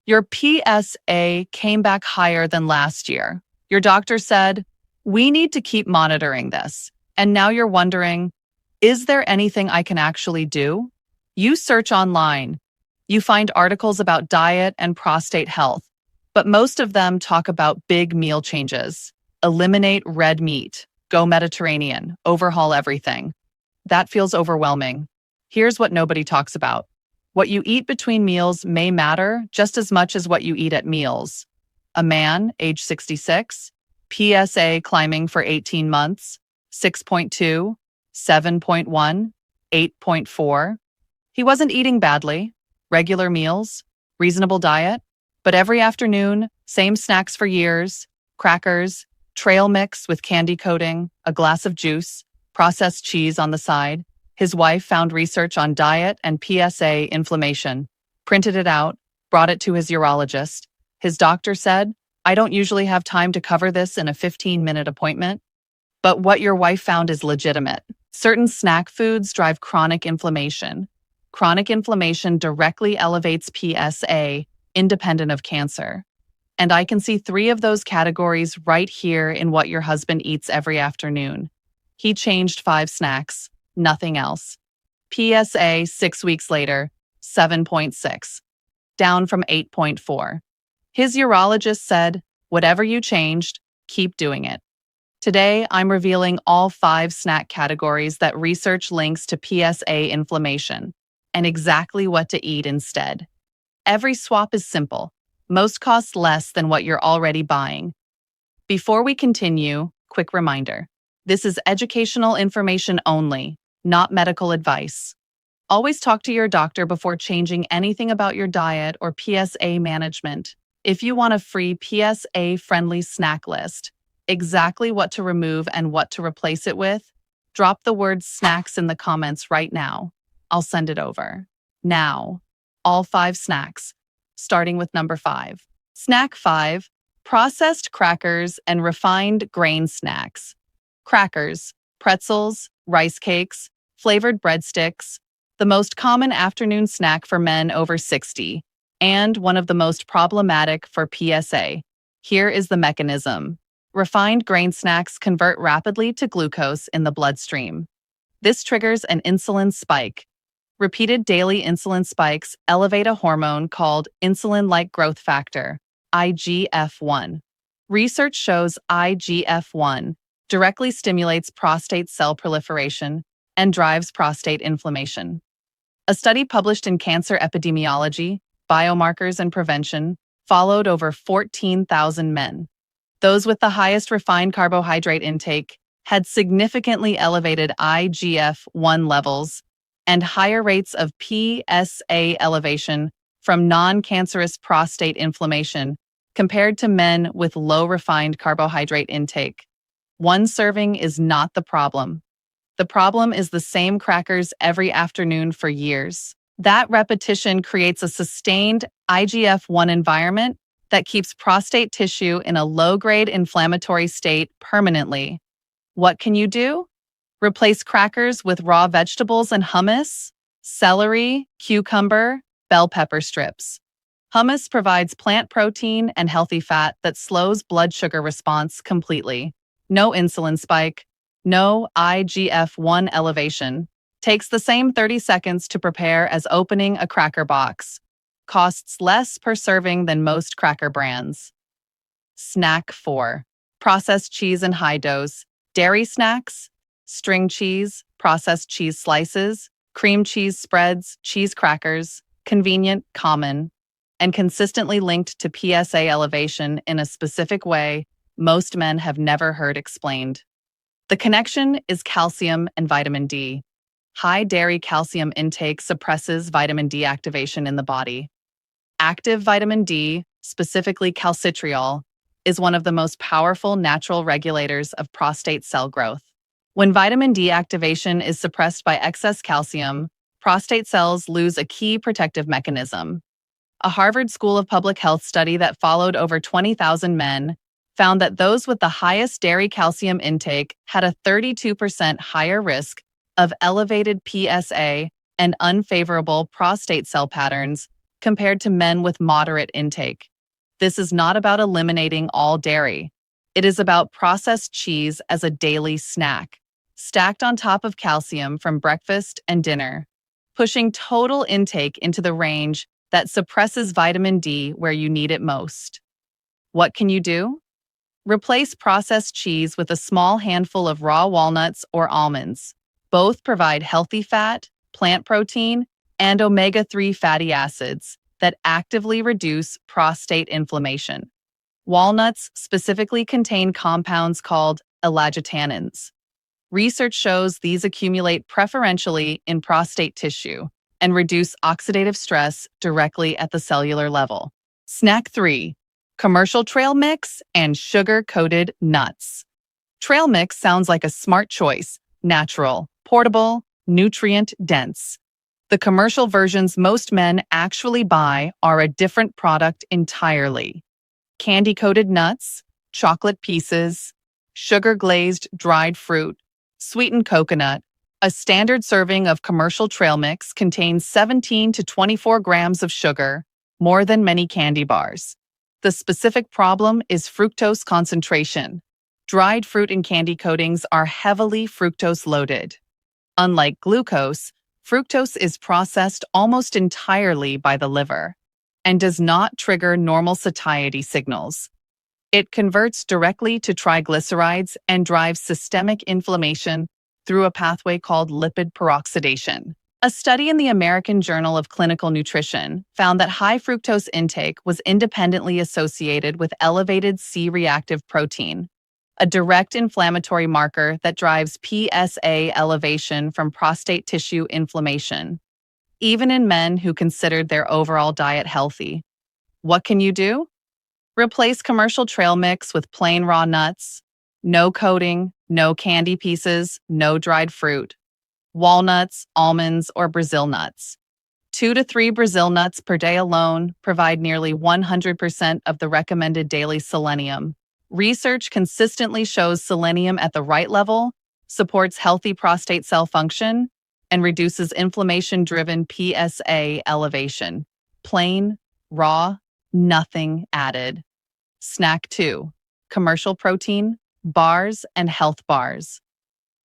Your PSA came back higher than last year. Your doctor said, we need to keep monitoring this. And now you're wondering, is there anything I can actually do? You search online. You find articles about diet and prostate health, but most of them talk about big meal changes. Eliminate red meat, go Mediterranean, overhaul everything. That feels overwhelming. Here's what nobody talks about. What you eat between meals may matter just as much as what you eat at meals. A man, age 66, PSA climbing for 18 months, 6.2, 7.1, 8.4. He wasn't eating badly, regular meals, reasonable diet, but every afternoon, same snacks for years, crackers, trail mix with candy coating, a glass of juice, processed cheese on the side. His wife found research on diet and PSA inflammation, printed it out, brought it to his urologist. His doctor said, I don't usually have time to cover this in a 15-minute appointment. But what your wife found is legitimate. Certain snack foods drive chronic inflammation. Chronic inflammation directly elevates PSA, independent of cancer. And I can see 3 of those categories right here in what your husband eats every afternoon. He changed 5 snacks, nothing else. PSA 6 weeks later, 7.6, down from 8.4. His urologist said, whatever you changed, keep doing it. Today, I'm revealing all 5 snack categories that research links to PSA inflammation and exactly what to eat instead. Every swap is simple. Most cost less than what you're already buying. Before we continue, quick reminder. This is educational information only, not medical advice. Always talk to your doctor before changing anything about your diet or PSA management. If you want a free PSA-friendly snack list, exactly what to remove and what to replace it with, drop the word snacks in the comments right now. I'll send it over. Now, all 5 snacks, starting with number 5. Snack 5, processed crackers and refined grain snacks. Crackers, pretzels, rice cakes, flavored breadsticks, the most common afternoon snack for men over 60, and one of the most problematic for PSA. Here is the mechanism. Refined grain snacks convert rapidly to glucose in the bloodstream. This triggers an insulin spike. Repeated daily insulin spikes elevate a hormone called insulin-like growth factor, IGF-1. Research shows IGF-1 directly stimulates prostate cell proliferation and drives prostate inflammation. A study published in Cancer Epidemiology, Biomarkers and Prevention followed over 14,000 men. Those with the highest refined carbohydrate intake had significantly elevated IGF-1 levels and higher rates of PSA elevation from non-cancerous prostate inflammation compared to men with low refined carbohydrate intake. One serving is not the problem. The problem is the same crackers every afternoon for years. That repetition creates a sustained IGF-1 environment that keeps prostate tissue in a low-grade inflammatory state permanently. What can you do? Replace crackers with raw vegetables and hummus, celery, cucumber, bell pepper strips. Hummus provides plant protein and healthy fat that slows blood sugar response completely. No insulin spike, no IGF-1 elevation. Takes the same 30 seconds to prepare as opening a cracker box. Costs less per serving than most cracker brands. Snack 4. Processed cheese and high dose. Dairy snacks, string cheese, processed cheese slices, cream cheese spreads, cheese crackers, convenient, common, and consistently linked to PSA elevation in a specific way most men have never heard explained. The connection is calcium and vitamin D. High dairy calcium intake suppresses vitamin D activation in the body. Active vitamin D, specifically calcitriol, is one of the most powerful natural regulators of prostate cell growth. When vitamin D activation is suppressed by excess calcium, prostate cells lose a key protective mechanism. A Harvard School of Public Health study that followed over 20,000 men found that those with the highest dairy calcium intake had a 32% higher risk of elevated PSA and unfavorable prostate cell patterns compared to men with moderate intake. This is not about eliminating all dairy. It is about processed cheese as a daily snack, stacked on top of calcium from breakfast and dinner, pushing total intake into the range that suppresses vitamin D where you need it most. What can you do? Replace processed cheese with a small handful of raw walnuts or almonds. Both provide healthy fat, plant protein, and omega-3 fatty acids that actively reduce prostate inflammation. Walnuts specifically contain compounds called elagitannins. Research shows these accumulate preferentially in prostate tissue and reduce oxidative stress directly at the cellular level. Snack 3. Commercial trail mix and sugar-coated nuts. Trail mix sounds like a smart choice: natural, portable, nutrient-dense. The commercial versions most men actually buy are a different product entirely. Candy-coated nuts, chocolate pieces, sugar-glazed dried fruit, sweetened coconut. A standard serving of commercial trail mix contains 17 to 24 grams of sugar, more than many candy bars. The specific problem is fructose concentration. Dried fruit and candy coatings are heavily fructose-loaded. Unlike glucose, fructose is processed almost entirely by the liver and does not trigger normal satiety signals. It converts directly to triglycerides and drives systemic inflammation through a pathway called lipid peroxidation. A study in the American Journal of Clinical Nutrition found that high fructose intake was independently associated with elevated C-reactive protein, a direct inflammatory marker that drives PSA elevation from prostate tissue inflammation, even in men who considered their overall diet healthy. What can you do? Replace commercial trail mix with plain raw nuts, no coating, no candy pieces, no dried fruit. Walnuts, almonds, or Brazil nuts. 2 to 3 Brazil nuts per day alone provide nearly 100% of the recommended daily selenium. Research consistently shows selenium at the right level, supports healthy prostate cell function, and reduces inflammation-driven PSA elevation. Plain, raw, nothing added. Snack 2. Commercial protein, bars, and health bars.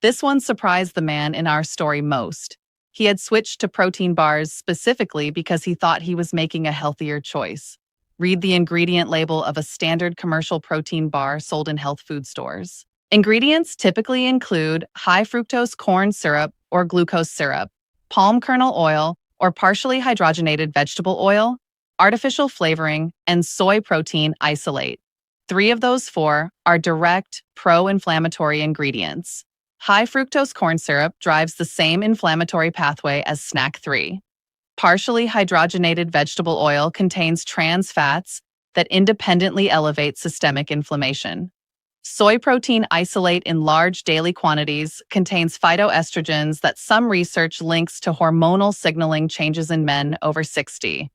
This one surprised the man in our story most. He had switched to protein bars specifically because he thought he was making a healthier choice. Read the ingredient label of a standard commercial protein bar sold in health food stores. Ingredients typically include high fructose corn syrup or glucose syrup, palm kernel oil or partially hydrogenated vegetable oil, artificial flavoring, and soy protein isolate. 3 of those 4 are direct pro-inflammatory ingredients. High fructose corn syrup drives the same inflammatory pathway as snack 3. Partially hydrogenated vegetable oil contains trans fats that independently elevate systemic inflammation. Soy protein isolate in large daily quantities contains phytoestrogens that some research links to hormonal signaling changes in men over 60.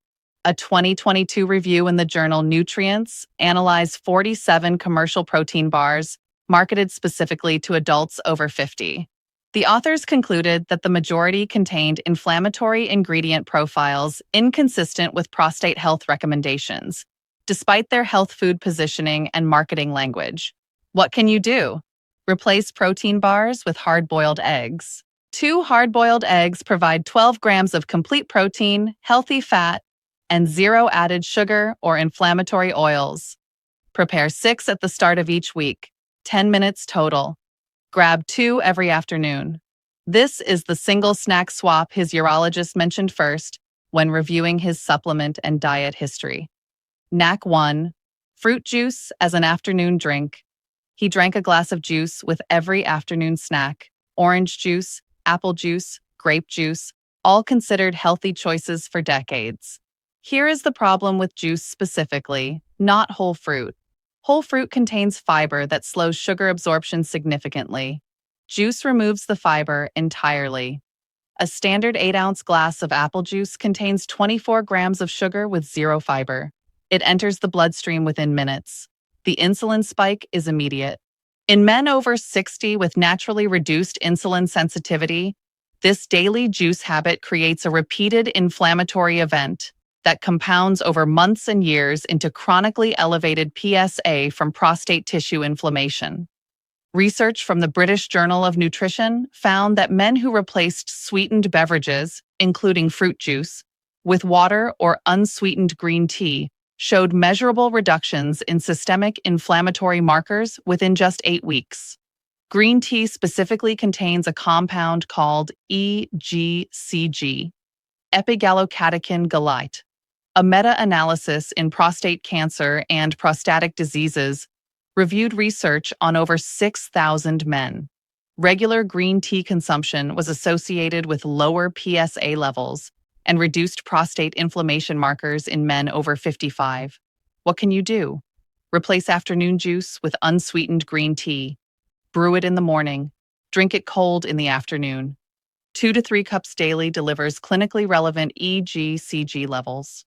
A 2022 review in the journal Nutrients analyzed 47 commercial protein bars marketed specifically to adults over 50. The authors concluded that the majority contained inflammatory ingredient profiles inconsistent with prostate health recommendations, despite their health food positioning and marketing language. What can you do? Replace protein bars with hard-boiled eggs. 2 hard-boiled eggs provide 12 grams of complete protein, healthy fat, and 0 added sugar or inflammatory oils. Prepare 6 at the start of each week. 10 minutes total. Grab 2 every afternoon. This is the single snack swap his urologist mentioned first when reviewing his supplement and diet history. Knack 1. Fruit juice as an afternoon drink. He drank a glass of juice with every afternoon snack. Orange juice, apple juice, grape juice, all considered healthy choices for decades. Here is the problem with juice specifically, not whole fruit. Whole fruit contains fiber that slows sugar absorption significantly. Juice removes the fiber entirely. A standard 8-ounce glass of apple juice contains 24 grams of sugar with 0 fiber. It enters the bloodstream within minutes. The insulin spike is immediate. In men over 60 with naturally reduced insulin sensitivity, this daily juice habit creates a repeated inflammatory event. that compounds over months and years into chronically elevated PSA from prostate tissue inflammation. Research from the British Journal of Nutrition found that men who replaced sweetened beverages, including fruit juice, with water or unsweetened green tea showed measurable reductions in systemic inflammatory markers within just 8 weeks. Green tea specifically contains a compound called EGCG, epigallocatechin glycate. A meta-analysis in prostate cancer and prostatic diseases reviewed research on over 6,000 men. Regular green tea consumption was associated with lower PSA levels and reduced prostate inflammation markers in men over 55. What can you do? Replace afternoon juice with unsweetened green tea. Brew it in the morning. Drink it cold in the afternoon. 2 to 3 cups daily delivers clinically relevant EGCG levels.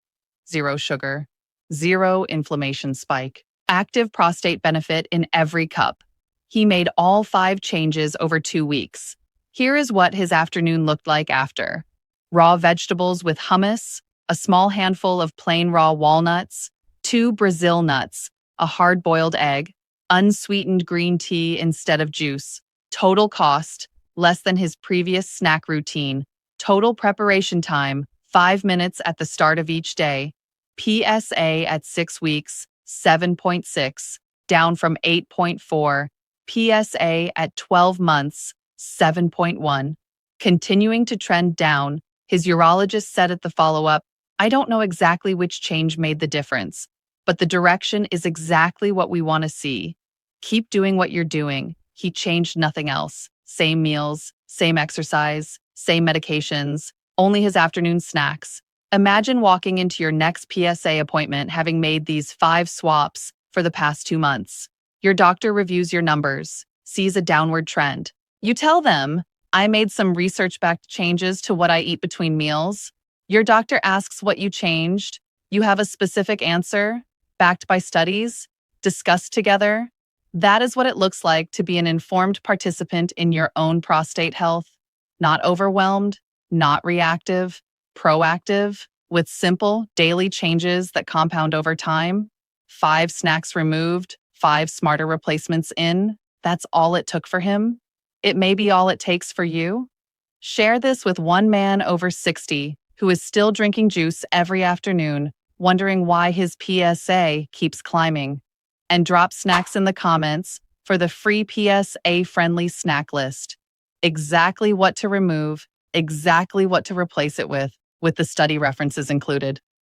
Zero sugar. Zero inflammation spike. Active prostate benefit in every cup. He made all 5 changes over 2 weeks. Here is what his afternoon looked like after. Raw vegetables with hummus, a small handful of plain raw walnuts, 2 Brazil nuts, a hard-boiled egg, unsweetened green tea instead of juice. Total cost, less than his previous snack routine. Total preparation time, 5 minutes at the start of each day. PSA at 6 weeks, 7.6, down from 8.4. PSA at 12 months, 7.1. Continuing to trend down, his urologist said at the follow-up, "I don't know exactly which change made the difference, but the direction is exactly what we want to see. Keep doing what you're doing." He changed nothing else. Same meals, same exercise, same medications, only his afternoon snacks. Imagine walking into your next PSA appointment having made these 5 swaps for the past 2 months. Your doctor reviews your numbers, sees a downward trend. You tell them, "I made some research-backed changes to what I eat between meals." Your doctor asks what you changed. You have a specific answer, backed by studies, discussed together. That is what it looks like to be an informed participant in your own prostate health. Not overwhelmed, not reactive, proactive, with simple, daily changes that compound over time. 5 snacks removed, 5 smarter replacements in. That's all it took for him. It may be all it takes for you. Share this with one man over 60 who is still drinking juice every afternoon, wondering why his PSA keeps climbing. And drop snacks in the comments for the free PSA-friendly snack list. Exactly what to remove, exactly what to replace it with the study references included.